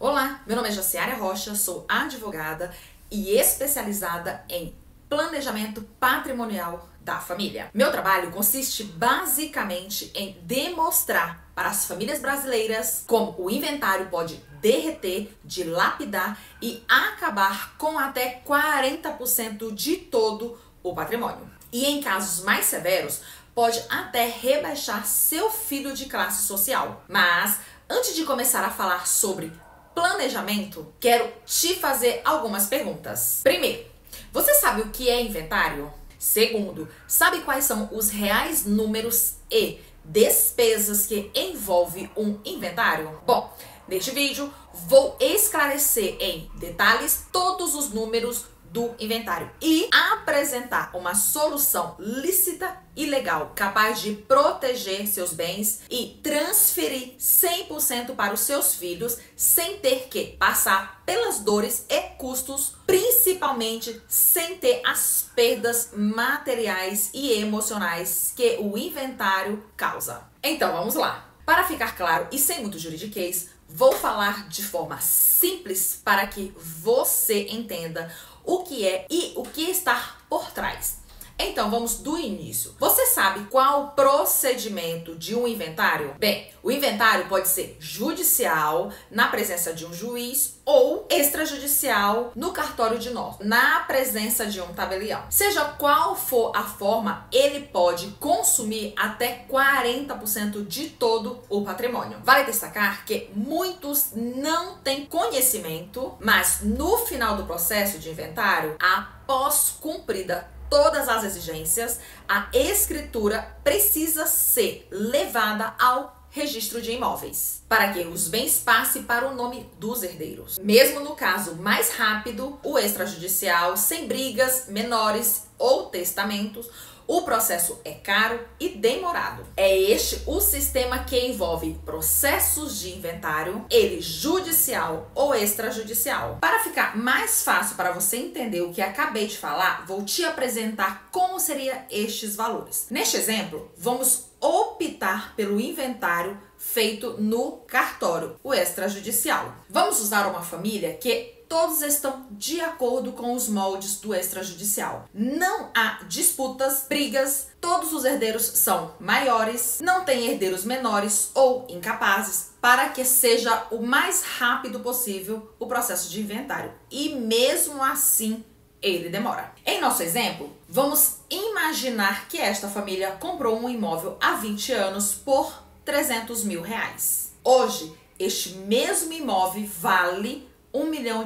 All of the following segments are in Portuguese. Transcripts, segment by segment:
Olá, meu nome é Jaciara Rocha, sou advogada e especializada em planejamento patrimonial da família. Meu trabalho consiste basicamente em demonstrar para as famílias brasileiras como o inventário pode derreter, dilapidar e acabar com até 40% de todo o patrimônio. E em casos mais severos, pode até rebaixar seu filho de classe social. Mas antes de começar a falar sobre planejamento, quero te fazer algumas perguntas. Primeiro, você sabe o que é inventário? Segundo, sabe quais são os reais números e despesas que envolve um inventário? Bom, neste vídeo vou esclarecer em detalhes todos os números do inventário e apresentar uma solução lícita e legal, capaz de proteger seus bens e transferir 100% para os seus filhos sem ter que passar pelas dores e custos, principalmente sem ter as perdas materiais e emocionais que o inventário causa. Então vamos lá. Para ficar claro e sem muito juridiquês, vou falar de forma simples para que você entenda o que é e o que está por trás. Então vamos do início. Você sabe qual o procedimento de um inventário? Bem, o inventário pode ser judicial, na presença de um juiz, ou extrajudicial, no cartório de nota, na presença de um tabelião. Seja qual for a forma, ele pode consumir até 40% de todo o patrimônio. Vale destacar que muitos não têm conhecimento, mas no final do processo de inventário, após cumprida todas as exigências, a escritura precisa ser levada ao registro de imóveis, para que os bens passem para o nome dos herdeiros. Mesmo no caso mais rápido, o extrajudicial, sem brigas menores ou testamentos, o processo é caro e demorado. É este o sistema que envolve processos de inventário, ele judicial ou extrajudicial. Para ficar mais fácil para você entender o que acabei de falar, vou te apresentar como seriam estes valores. Neste exemplo, vamos optar pelo inventário feito no cartório, o extrajudicial. Vamos usar uma família que todos estão de acordo com os moldes do extrajudicial. Não há disputas, brigas, todos os herdeiros são maiores, não tem herdeiros menores ou incapazes, para que seja o mais rápido possível o processo de inventário. E mesmo assim, ele demora. Em nosso exemplo, vamos imaginar que esta família comprou um imóvel há 20 anos por 300 mil reais. Hoje, este mesmo imóvel vale R$1 milhão.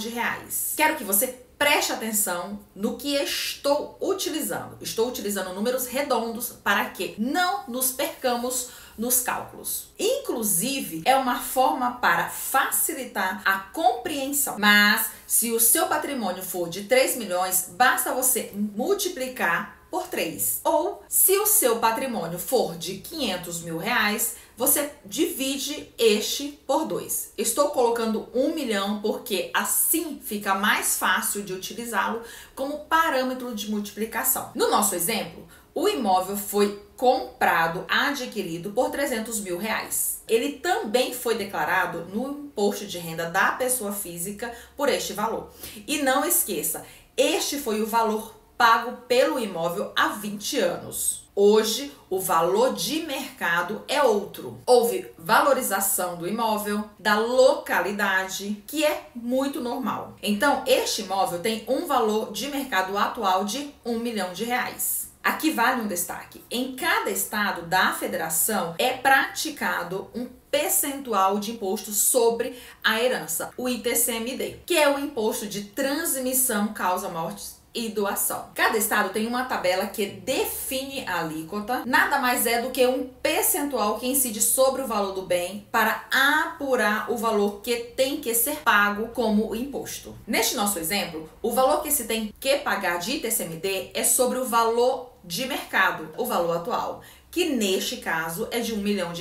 Quero que você preste atenção no que estou utilizando. Estou utilizando números redondos para que não nos percamos nos cálculos. Inclusive, é uma forma para facilitar a compreensão. Mas, se o seu patrimônio for de 3 milhões, basta você multiplicar por 3. Ou, se o seu patrimônio for de 500 mil reais, você divide este por 2. Estou colocando 1 milhão porque assim fica mais fácil de utilizá-lo como parâmetro de multiplicação. No nosso exemplo, o imóvel foi comprado, adquirido por 300 mil reais. Ele também foi declarado no imposto de renda da pessoa física por este valor. E não esqueça, este foi o valor pago pelo imóvel há 20 anos. Hoje, o valor de mercado é outro. Houve valorização do imóvel, da localidade, que é muito normal. Então, este imóvel tem um valor de mercado atual de R$1 milhão. Aqui vale um destaque. Em cada estado da federação é praticado um percentual de imposto sobre a herança, o ITCMD, que é o imposto de transmissão causa-morte e doação. Cada estado tem uma tabela que define a alíquota, nada mais é do que um percentual que incide sobre o valor do bem para apurar o valor que tem que ser pago como imposto. Neste nosso exemplo, o valor que se tem que pagar de ITCMD é sobre o valor de mercado, o valor atual, que neste caso é de R$1 milhão,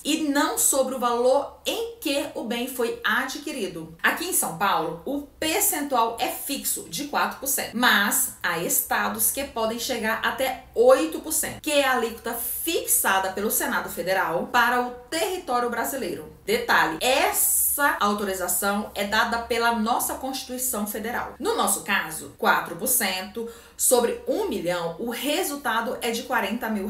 e não sobre o valor em que o bem foi adquirido. Aqui em São Paulo, o percentual é fixo de 4%, mas há estados que podem chegar até 8%, que é a alíquota fixada pelo Senado Federal para o território brasileiro. Detalhe, essa autorização é dada pela nossa Constituição Federal. No nosso caso, 4% sobre R$1 milhão, o resultado é de R$40 mil.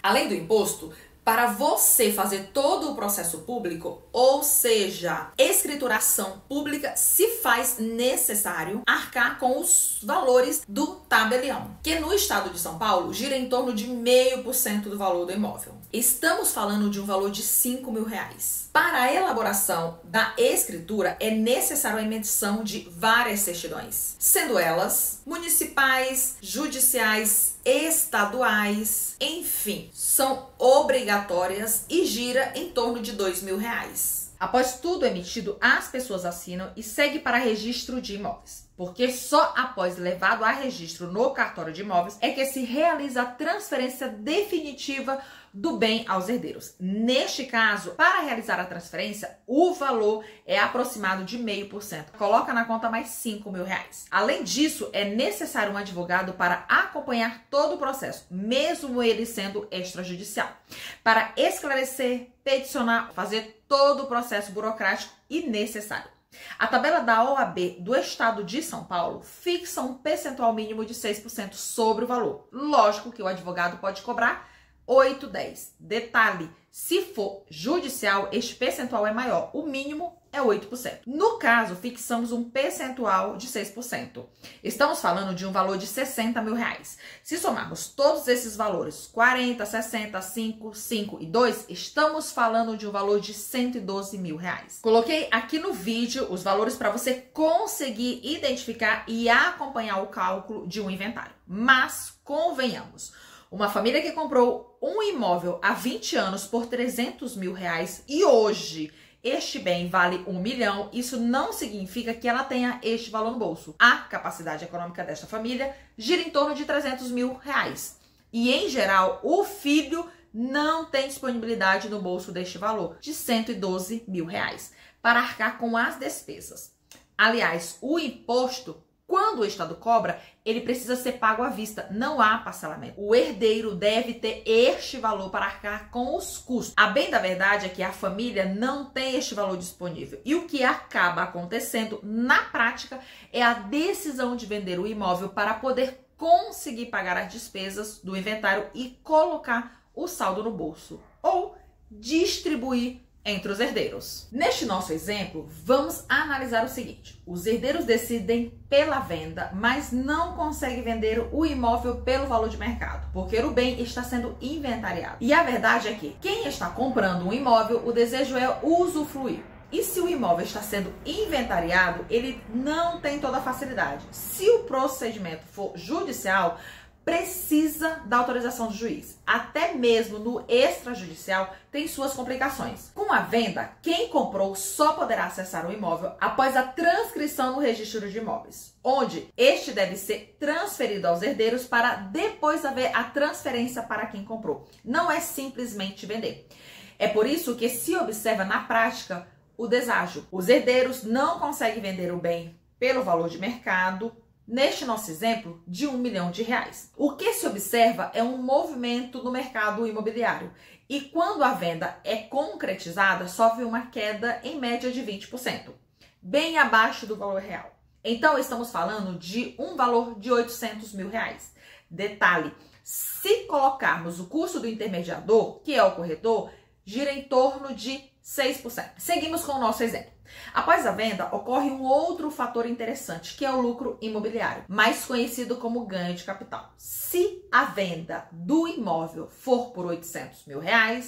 Além do imposto, para você fazer todo o processo público, ou seja, escrituração pública, se faz necessário arcar com os valores do tabelião, que no estado de São Paulo gira em torno de 0,5% do valor do imóvel. Estamos falando de um valor de R$5 mil. Para a elaboração da escritura, é necessário a emissão de várias certidões, sendo elas municipais, judiciais, estaduais, enfim, são obrigatórias e gira em torno de R$2 mil. Após tudo emitido, as pessoas assinam e segue para registro de imóveis, porque só após levado a registro no cartório de imóveis é que se realiza a transferência definitiva do bem aos herdeiros. Neste caso, para realizar a transferência, o valor é aproximado de 0,5%. Coloca na conta mais R$5 mil. Além disso, é necessário um advogado para acompanhar todo o processo, mesmo ele sendo extrajudicial, para esclarecer, peticionar, fazer todo o processo burocrático e necessário. A tabela da OAB do Estado de São Paulo fixa um percentual mínimo de 6% sobre o valor. Lógico que o advogado pode cobrar 8, 10. Detalhe, se for judicial, este percentual é maior. O mínimo é 8%. No caso, fixamos um percentual de 6%. Estamos falando de um valor de R$60 mil. Se somarmos todos esses valores, 40, 60, 5, 5 e 2, estamos falando de um valor de R$112 mil. Coloquei aqui no vídeo os valores para você conseguir identificar e acompanhar o cálculo de um inventário. Mas, convenhamos, uma família que comprou um imóvel há 20 anos por R$300 mil e hoje este bem vale R$1 milhão, isso não significa que ela tenha este valor no bolso. A capacidade econômica desta família gira em torno de R$300 mil. E, em geral, o filho não tem disponibilidade no bolso deste valor, de R$112 mil, para arcar com as despesas. Aliás, o imposto, quando o Estado cobra, ele precisa ser pago à vista, não há parcelamento. O herdeiro deve ter este valor para arcar com os custos. A bem da verdade é que a família não tem este valor disponível. E o que acaba acontecendo na prática é a decisão de vender o imóvel para poder conseguir pagar as despesas do inventário e colocar o saldo no bolso, ou distribuir entre os herdeiros. Neste nosso exemplo, vamos analisar o seguinte: os herdeiros decidem pela venda, mas não conseguem vender o imóvel pelo valor de mercado, porque o bem está sendo inventariado. E a verdade é que quem está comprando um imóvel, o desejo é usufruir. E se o imóvel está sendo inventariado, ele não tem toda a facilidade. Se o procedimento for judicial, precisa da autorização do juiz. Até mesmo no extrajudicial tem suas complicações. Com a venda, quem comprou só poderá acessar o imóvel após a transcrição no registro de imóveis, onde este deve ser transferido aos herdeiros para depois haver a transferência para quem comprou. Não é simplesmente vender. É por isso que se observa na prática o deságio. Os herdeiros não conseguem vender o bem pelo valor de mercado, neste nosso exemplo, de R$1 milhão. O que se observa é um movimento no mercado imobiliário. E quando a venda é concretizada, sofre uma queda em média de 20%, bem abaixo do valor real. Então, estamos falando de um valor de R$800 mil. Detalhe, se colocarmos o custo do intermediador, que é o corretor, gira em torno de 6%. Seguimos com o nosso exemplo. Após a venda, ocorre um outro fator interessante, que é o lucro imobiliário, mais conhecido como ganho de capital. Se a venda do imóvel for por R$800 mil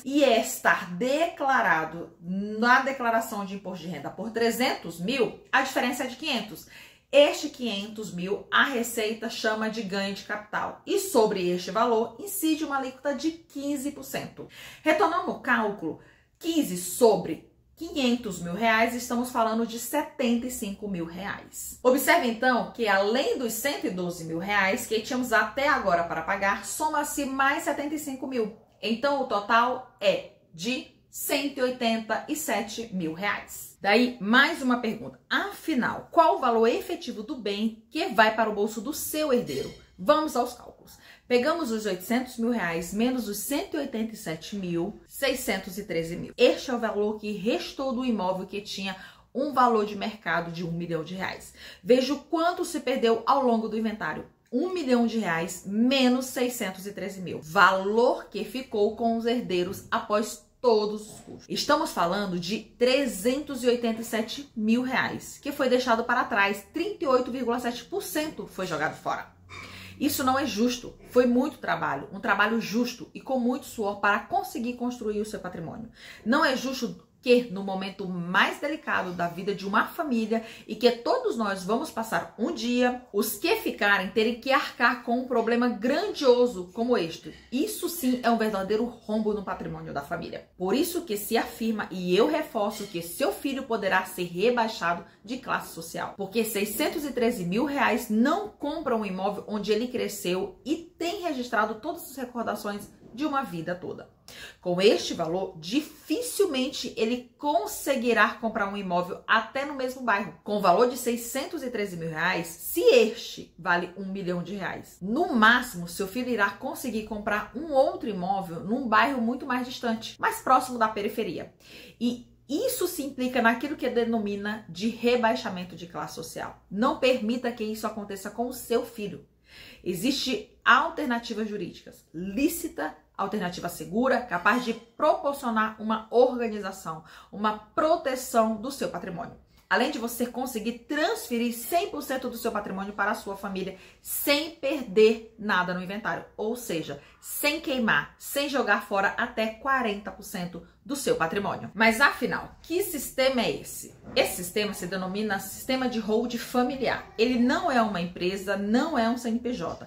e estar declarado na declaração de imposto de renda por R$300 mil, a diferença é de 500. Este 500 mil, a Receita chama de ganho de capital. E sobre este valor, incide uma alíquota de 15%. Retornando o cálculo, 15 sobre 500 mil reais, estamos falando de R$75 mil. Observe então que além dos R$112 mil que tínhamos até agora para pagar, soma-se mais R$75 mil. Então o total é de R$187 mil. Daí, mais uma pergunta. Afinal, qual o valor efetivo do bem que vai para o bolso do seu herdeiro? Vamos aos cálculos. Pegamos os R$800 mil menos os 187 mil, 613 mil. Este é o valor que restou do imóvel que tinha um valor de mercado de R$1 milhão. Veja o quanto se perdeu ao longo do inventário. R$1 milhão menos 613 mil. Valor que ficou com os herdeiros após todos os custos. Estamos falando de R$387 mil, que foi deixado para trás. 38,7% foi jogado fora. Isso não é justo. Foi muito trabalho, um trabalho justo e com muito suor para conseguir construir o seu patrimônio. Não é justo que no momento mais delicado da vida de uma família e que todos nós vamos passar um dia, os que ficarem terem que arcar com um problema grandioso como este. Isso sim é um verdadeiro rombo no patrimônio da família. Por isso que se afirma, e eu reforço, que seu filho poderá ser rebaixado de classe social. Porque R$613 mil não compra um imóvel onde ele cresceu e tem registrado todas as recordações de uma vida toda. Com este valor, dificilmente ele conseguirá comprar um imóvel até no mesmo bairro. Com o valor de R$613 mil, se este vale R$1 milhão, no máximo seu filho irá conseguir comprar um outro imóvel num bairro muito mais distante, mais próximo da periferia. E isso se implica naquilo que denomina de rebaixamento de classe social. Não permita que isso aconteça com o seu filho. Existem alternativas jurídicas, lícita, alternativa segura, capaz de proporcionar uma organização, uma proteção do seu patrimônio. Além de você conseguir transferir 100% do seu patrimônio para a sua família sem perder nada no inventário, ou seja, sem queimar, sem jogar fora até 40% do seu patrimônio. Mas afinal, que sistema é esse? Esse sistema se denomina sistema de hold familiar. Ele não é uma empresa, não é um CNPJ.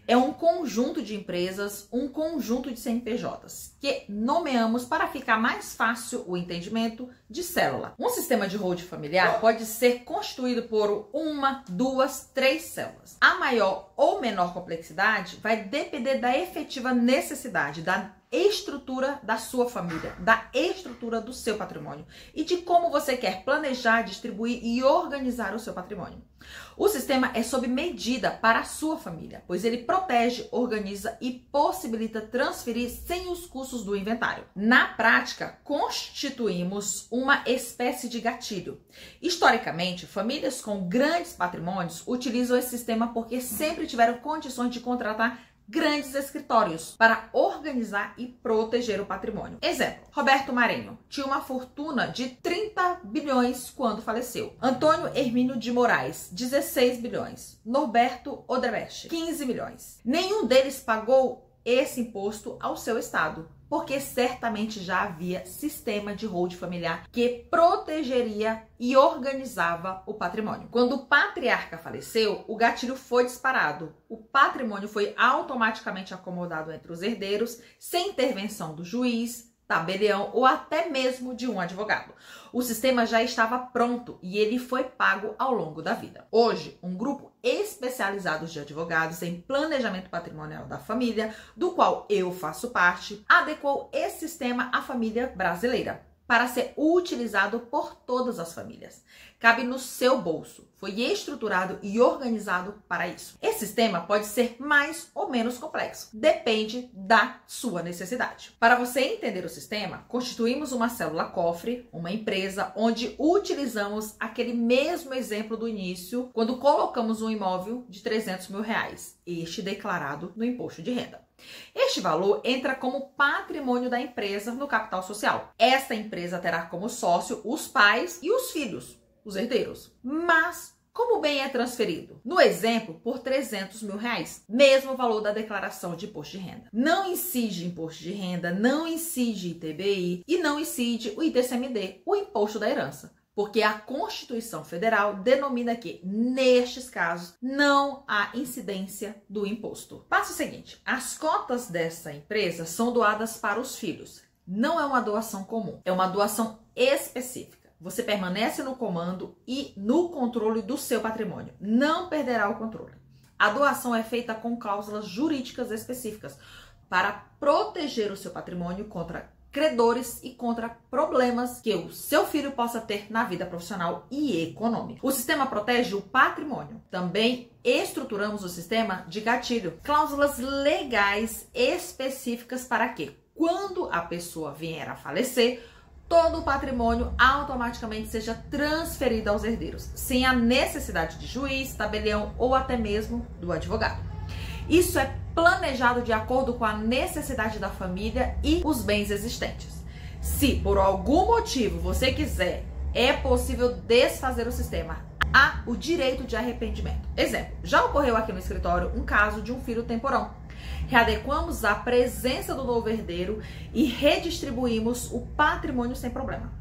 É um conjunto de empresas, um conjunto de CNPJs, que nomeamos para ficar mais fácil o entendimento de célula. Um sistema de hold familiar pode ser constituído por 1, 2, 3 células. A maior ou menor complexidade vai depender da efetiva necessidade, da estrutura da sua família, da estrutura do seu patrimônio e de como você quer planejar, distribuir e organizar o seu patrimônio. O sistema é sob medida para a sua família, pois ele protege, organiza e possibilita transferir sem os custos do inventário. Na prática, constituímos uma espécie de gatilho. Historicamente, famílias com grandes patrimônios utilizam esse sistema porque sempre tiveram condições de contratar grandes escritórios para organizar e proteger o patrimônio. Exemplo, Roberto Marinho tinha uma fortuna de 30 bilhões quando faleceu. Antônio Hermínio de Moraes, 16 bilhões. Norberto Odebrecht, 15 milhões. Nenhum deles pagou esse imposto ao seu estado, porque certamente já havia sistema de hold familiar que protegeria e organizava o patrimônio. Quando o patriarca faleceu, o gatilho foi disparado. O patrimônio foi automaticamente acomodado entre os herdeiros, sem intervenção do juiz, tabelião ou até mesmo de um advogado. O sistema já estava pronto e ele foi pago ao longo da vida. Hoje, um grupo especializado de advogados em planejamento patrimonial da família, do qual eu faço parte, adequou esse sistema à família brasileira para ser utilizado por todas as famílias. Cabe no seu bolso. Foi estruturado e organizado para isso. Esse sistema pode ser mais ou menos complexo. Depende da sua necessidade. Para você entender o sistema, constituímos uma célula cofre, uma empresa, onde utilizamos aquele mesmo exemplo do início, quando colocamos um imóvel de R$300 mil, este declarado no imposto de renda. Este valor entra como patrimônio da empresa no capital social. Esta empresa terá como sócio os pais e os filhos, os herdeiros. Mas como o bem é transferido? No exemplo, por R$300 mil, mesmo valor da declaração de imposto de renda. Não incide imposto de renda, não incide ITBI e não incide o ITCMD, o imposto da herança. Porque a Constituição Federal denomina que, nestes casos, não há incidência do imposto. Passo seguinte, as cotas dessa empresa são doadas para os filhos. Não é uma doação comum, é uma doação específica. Você permanece no comando e no controle do seu patrimônio. Não perderá o controle. A doação é feita com cláusulas jurídicas específicas. para proteger o seu patrimônio contra credores e contra problemas que o seu filho possa ter na vida profissional e econômica. O sistema protege o patrimônio. Também estruturamos o sistema de gatilho, cláusulas legais específicas para que, quando a pessoa vier a falecer, todo o patrimônio automaticamente seja transferido aos herdeiros, sem a necessidade de juiz, tabelião ou até mesmo do advogado. Isso é planejado de acordo com a necessidade da família e os bens existentes. Se por algum motivo você quiser, é possível desfazer o sistema. Há o direito de arrependimento. Exemplo, já ocorreu aqui no escritório um caso de um filho temporão. Readequamos a presença do novo herdeiro e redistribuímos o patrimônio sem problema.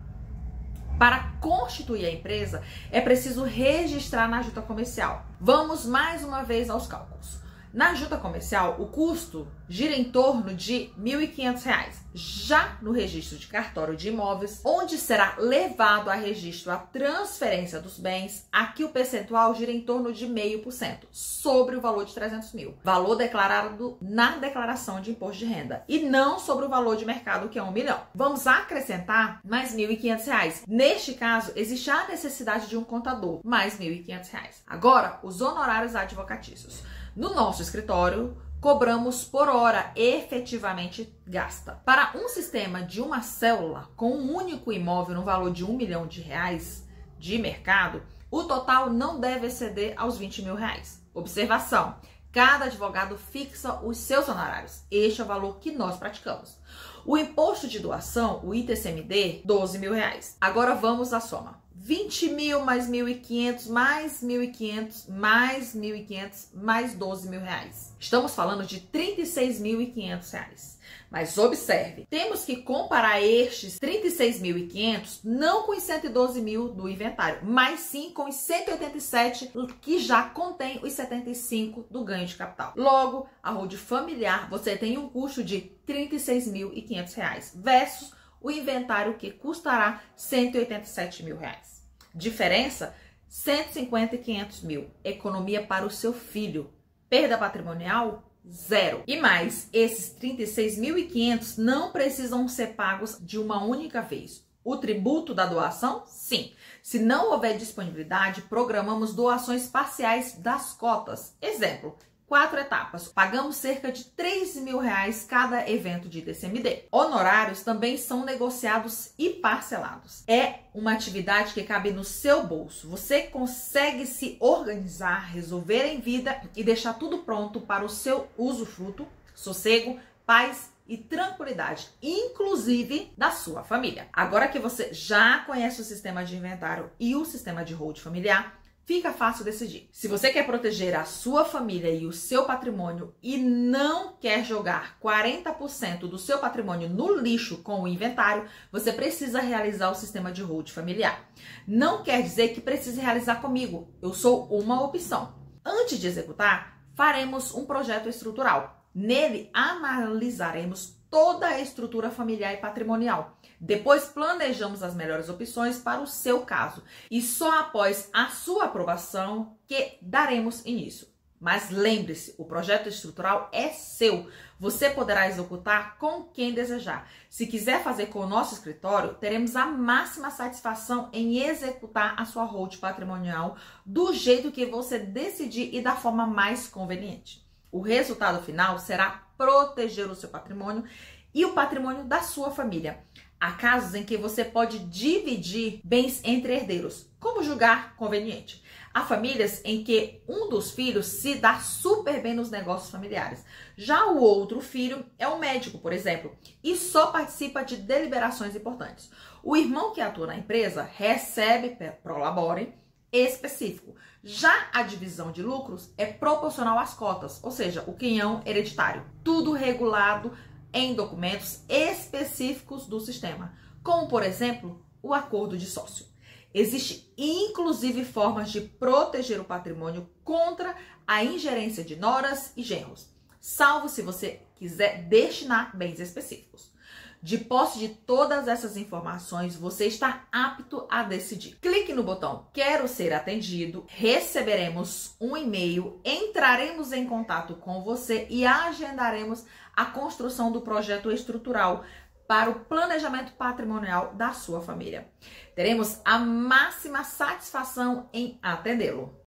Para constituir a empresa, é preciso registrar na junta comercial. Vamos mais uma vez aos cálculos. Na junta comercial, o custo gira em torno de R$ 1.500. Já no registro de cartório de imóveis, onde será levado a registro a transferência dos bens, aqui o percentual gira em torno de 0,5% sobre o valor de 300 mil. Valor declarado na declaração de imposto de renda e não sobre o valor de mercado, que é 1 milhão. Vamos acrescentar mais R$ 1.500. Neste caso, existe a necessidade de um contador, mais R$ 1.500. Agora, os honorários advocatícios. No nosso escritório, cobramos por hora efetivamente gasta. Para um sistema de uma célula com um único imóvel no valor de R$ 1 milhão de mercado, o total não deve exceder aos R$ 20 mil. Observação: cada advogado fixa os seus honorários. Este é o valor que nós praticamos. O imposto de doação, o ITCMD, R$ 12 mil. Agora vamos à soma. 20 mil mais 1.500, mais 1.500, mais 1.500, mais 12 mil reais. Estamos falando de R$ 36.500. Mas observe, temos que comparar estes 36.500 não com os 112 mil do inventário, mas sim com os 187 que já contém os 75 do ganho de capital. Logo, a holding familiar você tem um custo de R$ 36.500 versus o inventário que custará R$ 187 mil. Diferença, 150 e 500 mil. Economia para o seu filho. Perda patrimonial, zero. E mais, esses 36.500 não precisam ser pagos de uma única vez. O tributo da doação, sim. Se não houver disponibilidade, programamos doações parciais das cotas. Exemplo: 4 etapas. Pagamos cerca de R$ 3 mil cada evento de ITCMD. Honorários também são negociados e parcelados. É uma atividade que cabe no seu bolso. Você consegue se organizar, resolver em vida e deixar tudo pronto para o seu usufruto, sossego, paz e tranquilidade, inclusive da sua família. Agora que você já conhece o sistema de inventário e o sistema de holding familiar, fica fácil decidir. Se você quer proteger a sua família e o seu patrimônio e não quer jogar 40% do seu patrimônio no lixo com o inventário, você precisa realizar o sistema de holding familiar. Não quer dizer que precise realizar comigo. Eu sou uma opção. Antes de executar, faremos um projeto estrutural. Nele, analisaremos toda a estrutura familiar e patrimonial. Depois planejamos as melhores opções para o seu caso e só após a sua aprovação que daremos início. Mas lembre-se, o projeto estrutural é seu. Você poderá executar com quem desejar. Se quiser fazer com o nosso escritório, teremos a máxima satisfação em executar a sua holding patrimonial do jeito que você decidir e da forma mais conveniente. O resultado final será proteger o seu patrimônio e o patrimônio da sua família. Há casos em que você pode dividir bens entre herdeiros, como julgar conveniente. Há famílias em que um dos filhos se dá super bem nos negócios familiares. Já o outro filho é um médico, por exemplo, e só participa de deliberações importantes. O irmão que atua na empresa recebe prolabore específico. Já a divisão de lucros é proporcional às cotas, ou seja, o quinhão hereditário. Tudo regulado em documentos específicos do sistema, como, por exemplo, o acordo de sócio. Existem, inclusive, formas de proteger o patrimônio contra a ingerência de noras e genros, salvo se você quiser destinar bens específicos. De posse de todas essas informações, você está apto a decidir. Clique no botão Quero ser atendido, receberemos um e-mail, entraremos em contato com você e agendaremos a construção do projeto estrutural para o planejamento patrimonial da sua família. Teremos a máxima satisfação em atendê-lo.